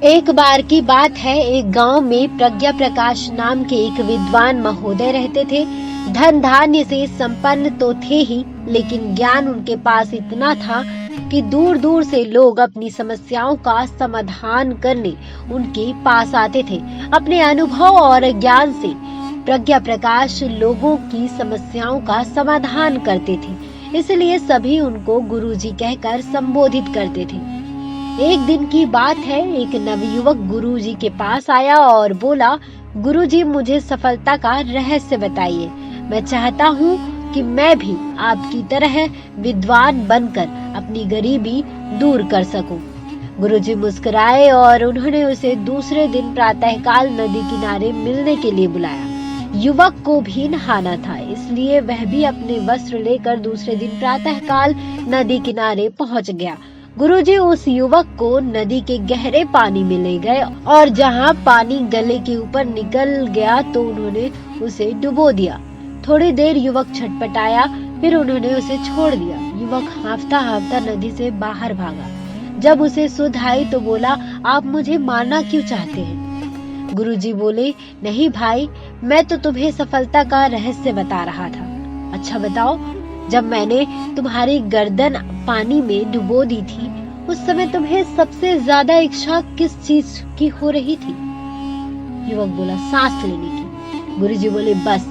एक बार की बात है, एक गांव में प्रज्ञा प्रकाश नाम के एक विद्वान महोदय रहते थे। धन धान्य से संपन्न तो थे ही, लेकिन ज्ञान उनके पास इतना था कि दूर दूर से लोग अपनी समस्याओं का समाधान करने उनके पास आते थे। अपने अनुभव और ज्ञान से प्रज्ञा प्रकाश लोगों की समस्याओं का समाधान करते थे, इसलिए सभी उनको गुरुजी कहकर संबोधित करते थे। एक दिन की बात है, एक नवयुवक गुरुजी के पास आया और बोला, गुरुजी मुझे सफलता का रहस्य बताइए। मैं चाहता हूँ कि मैं भी आपकी तरह विद्वान बनकर अपनी गरीबी दूर कर सकूं। गुरुजी मुस्कुराए और उन्होंने उसे दूसरे दिन प्रातःकाल नदी किनारे मिलने के लिए बुलाया। युवक को भी नहाना था, इसलिए वह भी अपने वस्त्र लेकर दूसरे दिन प्रातःकाल नदी किनारे पहुंच गया। गुरुजी उस युवक को नदी के गहरे पानी में ले गए और जहां पानी गले के ऊपर निकल गया तो उन्होंने उसे डुबो दिया। थोड़ी देर युवक छटपटाया, फिर उन्होंने उसे छोड़ दिया। युवक हांफता हांफता नदी से बाहर भागा। जब उसे सुध आई तो बोला, आप मुझे मारना क्यों चाहते हैं? गुरुजी बोले, नहीं भाई, मैं तो तुम्हें सफलता का रहस्य बता रहा था। अच्छा बताओ, जब मैंने तुम्हारी गर्दन पानी में डुबो दी थी, उस समय तुम्हें सबसे ज्यादा इच्छा किस चीज की हो रही थी? युवक बोला, सांस लेने की। गुरुजी बोले, बस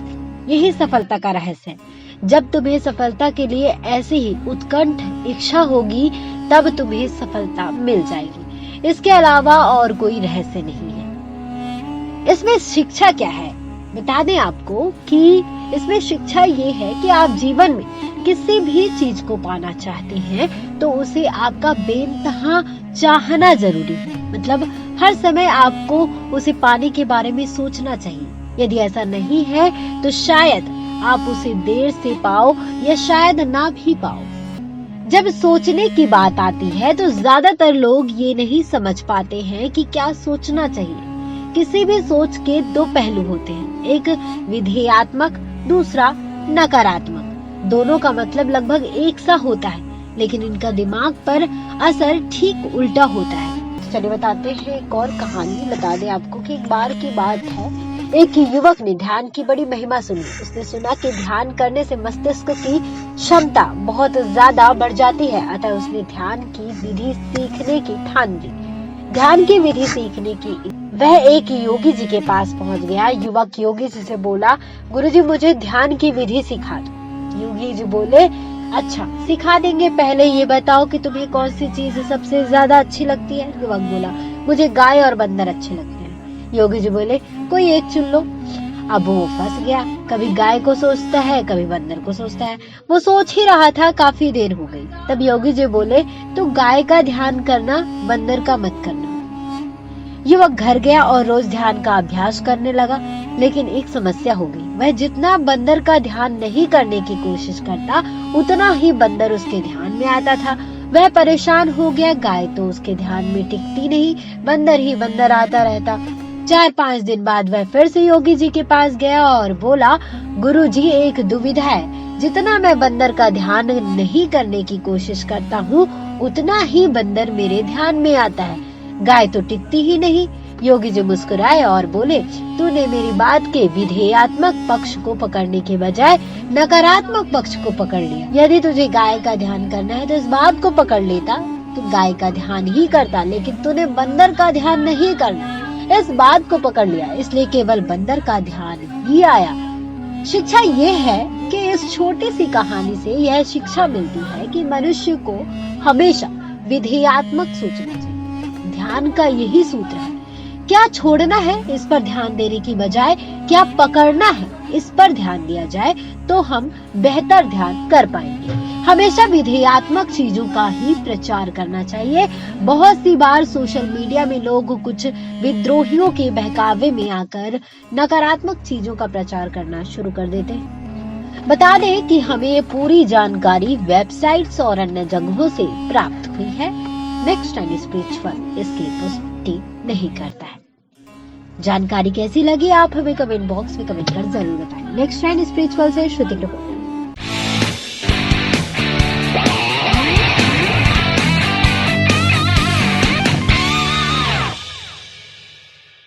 यही सफलता का रहस्य है। जब तुम्हें सफलता के लिए ऐसी ही उत्कंठ इच्छा होगी, तब तुम्हें सफलता मिल जाएगी। इसके अलावा और कोई रहस्य नहीं है। इसमें शिक्षा क्या है? बता दें आपको कि इसमें शिक्षा ये है कि आप जीवन में किसी भी चीज को पाना चाहते हैं तो उसे आपका बेइंतहा चाहना जरूरी है। मतलब हर समय आपको उसे पाने के बारे में सोचना चाहिए। यदि ऐसा नहीं है तो शायद आप उसे देर से पाओ या शायद ना भी पाओ। जब सोचने की बात आती है तो ज्यादातर लोग ये नहीं समझ पाते हैं कि क्या सोचना चाहिए। किसी भी सोच के दो पहलू होते हैं, एक विधेयात्मक, दूसरा नकारात्मक। दोनों का मतलब लगभग एक सा होता है, लेकिन इनका दिमाग पर असर ठीक उल्टा होता है। चलिए बताते हैं एक और कहानी। बता दें आपको कि एक बार की बात है, एक युवक ने ध्यान की बड़ी महिमा सुनी। उसने सुना कि ध्यान करने से मस्तिष्क की क्षमता बहुत ज्यादा बढ़ जाती है, अतः उसने ध्यान की विधि सीखने की ठान ली। ध्यान की विधि सीखने की वह एक योगी जी के पास पहुंच गया। युवक योगी जी से बोला, गुरुजी मुझे ध्यान की विधि सिखा दो। योगी जी बोले, अच्छा सिखा देंगे, पहले ये बताओ कि तुम्हें कौन सी चीज सबसे ज्यादा अच्छी लगती है? युवक बोला, मुझे गाय और बंदर अच्छे लगते हैं। योगी जी बोले, कोई एक चुन लो। अब वो फंस गया, कभी गाय को सोचता है, कभी बंदर को सोचता है। वो सोच ही रहा था, काफी देर हो गई। तब योगी जी बोले, तू गाय का ध्यान करना, बंदर का मत करना। युवक घर गया और रोज ध्यान का अभ्यास करने लगा, लेकिन एक समस्या हो गई। वह जितना बंदर का ध्यान नहीं करने की कोशिश करता, उतना ही बंदर उसके ध्यान में आता था। वह परेशान हो गया, गाय तो उसके ध्यान में टिकती नहीं, बंदर ही बंदर आता रहता। 4-5 दिन बाद वह फिर से योगी जी के पास गया और बोला, गुरुजी एक दुविधा है, जितना मैं बंदर का ध्यान नहीं करने की कोशिश करता हूँ, उतना ही बंदर मेरे ध्यान में आता है, गाय तो टिकती ही नहीं। योगी जी मुस्कुराए और बोले, तूने मेरी बात के विधेयात्मक पक्ष को पकड़ने के बजाय नकारात्मक पक्ष को पकड़ लिया। यदि तुझे गाय का ध्यान करना है तो इस बात को पकड़ लेता, तू गाय का ध्यान ही करता, लेकिन तूने बंदर का ध्यान नहीं करना, इस बात को पकड़ लिया, इसलिए केवल बंदर का ध्यान ही आया। शिक्षा ये है कि इस छोटी सी कहानी से यह शिक्षा मिलती है कि मनुष्य को हमेशा विधेयात्मक सोचना चाहिए। ध्यान का यही सूत्र है, क्या छोड़ना है इस पर ध्यान देने की बजाय क्या पकड़ना है इस पर ध्यान दिया जाए तो हम बेहतर ध्यान कर पाएंगे। हमेशा विधेयात्मक चीजों का ही प्रचार करना चाहिए। बहुत सी बार सोशल मीडिया में लोग कुछ विद्रोहियों के बहकावे में आकर नकारात्मक चीजों का प्रचार करना शुरू कर देते हैं। बता दें कि हमें पूरी जानकारी वेबसाइट्स और अन्य जगहों से प्राप्त हुई है। नेक्स्ट टाइम स्पिरिचुअल इसकी पुष्टि नहीं करता है। जानकारी कैसी लगी आप हमें कमेंट बॉक्स में कमेंट कर जरूर बताएं। नेक्स्ट टाइम स्पिरिचुअल से श्रुति ग्रुप।